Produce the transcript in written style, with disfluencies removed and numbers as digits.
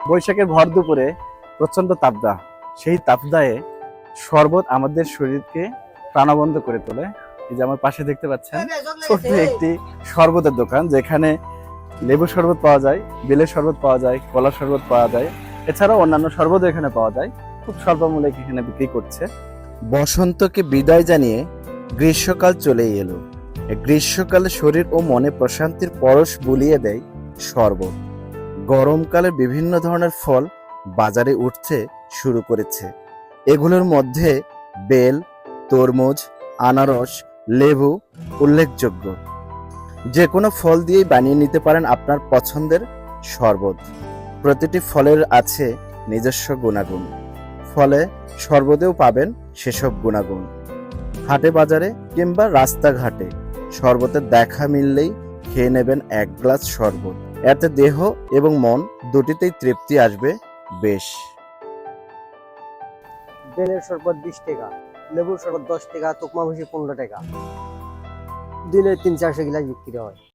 বৈশাখের ভর দুপুরে প্রচন্ড তাপদাহ, সেই তাপদাহে শরবত আমাদের শরীরকে প্রাণবন্ত করে তোলে। এই যে আমার পাশে দেখতে পাচ্ছেন ছোট্ট একটি শরবতের দোকান, যেখানে লেবু শরবত পাওয়া যায়, বেলের শরবত পাওয়া যায়, কলার শরবত পাওয়া যায়, এছাড়াও অন্যান্য শরবত এখানে পাওয়া যায়। খুব স্বল্প মূল্যে এখানে বিক্রি করছে। বসন্তকে বিদায় জানিয়ে গ্রীষ্মকাল চলেই এলো। গ্রীষ্মকালে শরীর ও মনে প্রশান্তির পরশ বুলিয়ে দেয় শরবত। গরমকালে বিভিন্ন ধরনের ফল বাজারে উঠতে শুরু করেছে। এগুলোর মধ্যে বেল, তরমুজ, আনারস, লেবু উল্লেখযোগ্য। যে কোনো ফল দিয়েই বানিয়ে নিতে পারেন আপনার পছন্দের শরবত। প্রতিটি ফলের আছে নিজস্ব গুণাগুণ, ফলে শরবতেও পাবেন সেসব গুণাগুণ। হাটে বাজারে কিংবা রাস্তাঘাটে শরবতের দেখা মিললেই খেয়ে নেবেন এক গ্লাস শরবত। এতে দেহ এবং মন দুটিতেই তৃপ্তি আসবে বেশ। বেলের শরবত 20 টাকা, লেবুর শরবত 10 টাকা, তোকমা ভুষি 15 টাকা। দিনে 300-400 গ্লাস বিক্রি হয়।